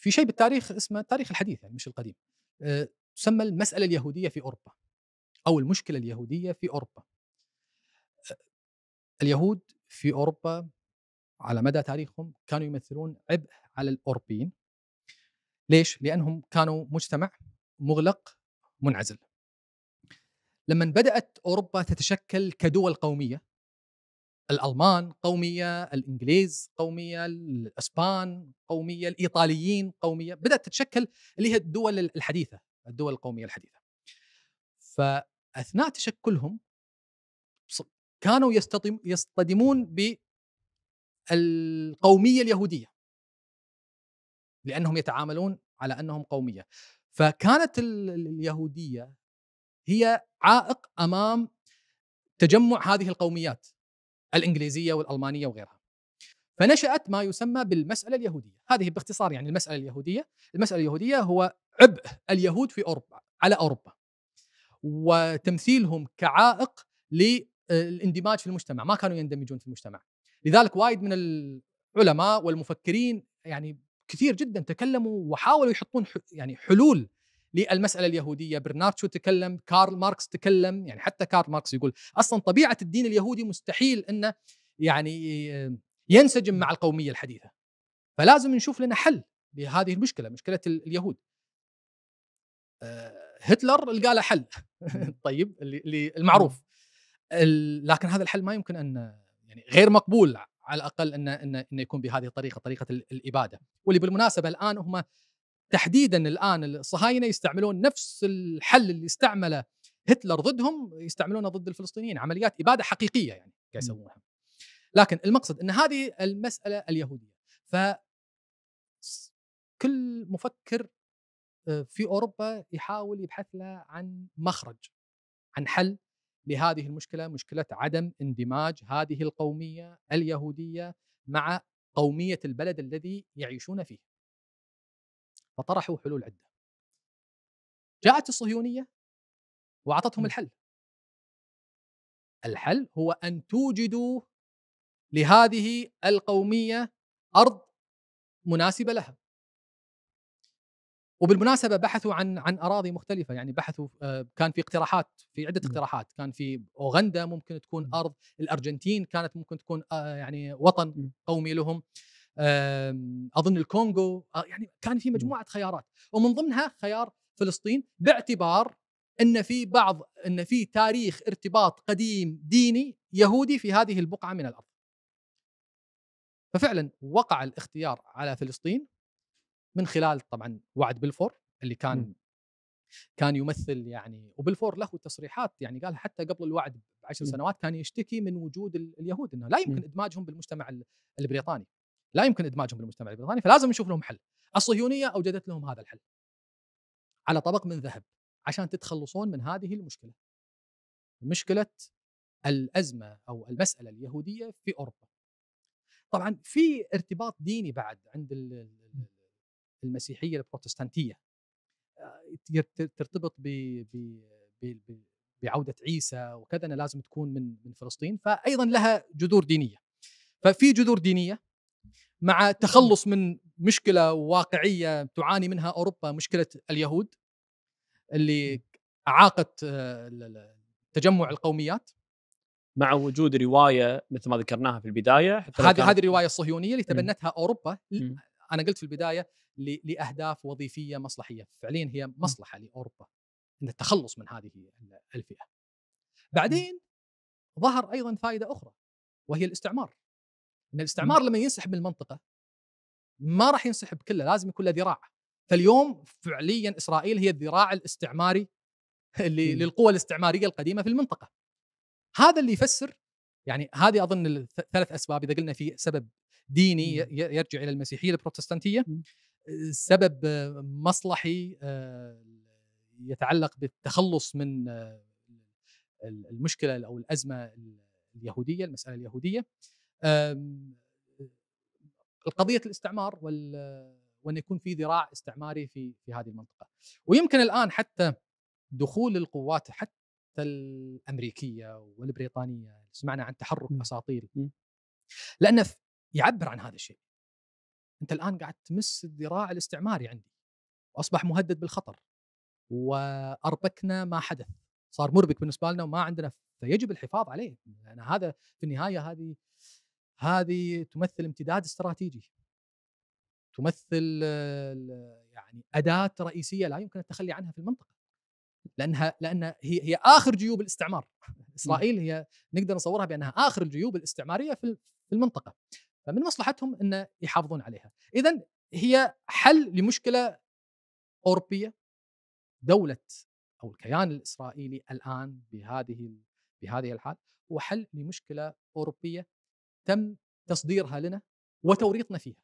في شيء بالتاريخ اسمه التاريخ الحديث يعني مش القديم، تسمى المسألة اليهودية في أوروبا أو المشكلة اليهودية في أوروبا. اليهود في أوروبا على مدى تاريخهم كانوا يمثلون عبء على الأوروبيين. ليش؟ لأنهم كانوا مجتمع مغلق منعزل. لما بدأت أوروبا تتشكل كدول قومية، الألمان قومية، الإنجليز قومية، الأسبان قومية، الإيطاليين قومية، بدأت تتشكل اللي هي الدول الحديثة، الدول القومية الحديثة. فأثناء تشكلهم كانوا يصطدمون بالقومية اليهودية لأنهم يتعاملون على أنهم قومية. فكانت اليهودية هي عائق أمام تجمع هذه القوميات الإنجليزية والألمانية وغيرها. فنشأت ما يسمى بالمسألة اليهودية. هذه باختصار يعني المسألة اليهودية. المسألة اليهودية هو عبء اليهود في أوروبا على أوروبا وتمثيلهم كعائق للاندماج في المجتمع، ما كانوا يندمجون في المجتمع. لذلك وايد من العلماء والمفكرين يعني كثير جدا تكلموا وحاولوا يحطون يعني حلول للمسألة اليهودية. برنارد شو تكلم، كارل ماركس تكلم، يعني حتى كارل ماركس يقول أصلا طبيعة الدين اليهودي مستحيل أنه يعني ينسجم مع القومية الحديثة، فلازم نشوف لنا حل لهذه المشكلة، مشكلة اليهود. هتلر لقى له حل طيب اللي المعروف، لكن هذا الحل ما يمكن أن يعني غير مقبول على الأقل أن يكون بهذه الطريقة، طريقة الإبادة. واللي بالمناسبة الآن هم تحديدا الآن الصهاينة يستعملون نفس الحل اللي استعمله هتلر ضدهم، يستعملونه ضد الفلسطينيين، عمليات إبادة حقيقية يعني قاعد يسوونها. لكن المقصد أن هذه المسألة اليهودية، فكل مفكر في أوروبا يحاول يبحث له عن مخرج، عن حل لهذه المشكلة، مشكلة عدم اندماج هذه القومية اليهودية مع قومية البلد الذي يعيشون فيه. فطرحوا حلول عدة. جاءت الصهيونية وأعطتهم الحل. الحل هو أن توجدوا لهذه القومية أرض مناسبة لها. وبالمناسبة بحثوا عن أراضي مختلفة، يعني بحثوا كان في اقتراحات، في عدة اقتراحات. كان في أوغندا ممكن تكون أرض، الأرجنتين كانت ممكن تكون يعني وطن قومي لهم، أظن الكونغو، يعني كان في مجموعة خيارات، ومن ضمنها خيار فلسطين، باعتبار أن في تاريخ ارتباط قديم ديني يهودي في هذه البقعة من الأرض. ففعلا وقع الاختيار على فلسطين من خلال طبعا وعد بلفور اللي كان يمثل يعني، وبلفور له تصريحات يعني قال حتى قبل الوعد ب10 سنوات كان يشتكي من وجود اليهود، انه لا يمكن ادماجهم بالمجتمع البريطاني، لا يمكن ادماجهم بالمجتمع البريطاني، فلازم نشوف لهم حل. الصهيونيه اوجدت لهم هذا الحل على طبق من ذهب عشان تتخلصون من هذه المشكله، مشكله الازمه او المساله اليهوديه في اوروبا. طبعا في ارتباط ديني بعد عند المسيحيه البروتستانتيه، ترتبط بعودة عيسى وكذا، أنها لازم تكون من فلسطين، فأيضا لها جذور دينية. ففي جذور دينية مع تخلص من مشكلة واقعية تعاني منها أوروبا، مشكلة اليهود اللي أعاقت تجمع القوميات، مع وجود رواية مثل ما ذكرناها في البداية. هذه الرواية الصهيونية اللي تبنتها أوروبا. أنا قلت في البداية لأهداف وظيفية مصلحية، فعليا هي مصلحة لأوروبا أن التخلص من هذه الفئة. بعدين ظهر أيضا فائدة أخرى وهي الاستعمار. أن الاستعمار لما ينسحب من المنطقة ما راح ينسحب كله، لازم يكون له ذراع. فاليوم فعليا إسرائيل هي الذراع الاستعماري للقوى الاستعمارية القديمة في المنطقة. هذا اللي يفسر يعني، هذه أظن الثلاث أسباب. إذا قلنا في سبب ديني يرجع إلى المسيحية البروتستانتية، سبب مصلحي يتعلق بالتخلص من المشكلة أو الأزمة اليهودية، المسألة اليهودية، القضية الاستعمار وأن يكون في ذراع استعماري في هذه المنطقة. ويمكن الآن حتى دخول القوات حتى الأمريكية والبريطانية، سمعنا عن تحرك أساطيري، لأنه يعبر عن هذا الشيء، انت الان قاعد تمس الذراع الاستعماري عندي، واصبح مهدد بالخطر، واربكنا ما حدث، صار مربك بالنسبه لنا وما عندنا، فيجب الحفاظ عليه. لان هذا في النهايه هذه تمثل امتداد استراتيجي، تمثل يعني اداه رئيسيه لا يمكن التخلي عنها في المنطقه، لان هي اخر جيوب الاستعمار. اسرائيل هي نقدر نصورها بانها اخر الجيوب الاستعماريه في المنطقه، فمن مصلحتهم ان يحافظون عليها. اذا هي حل لمشكله اوروبيه. دوله او الكيان الاسرائيلي الان بهذه الحال هو حل لمشكله اوروبيه تم تصديرها لنا وتوريطنا فيها.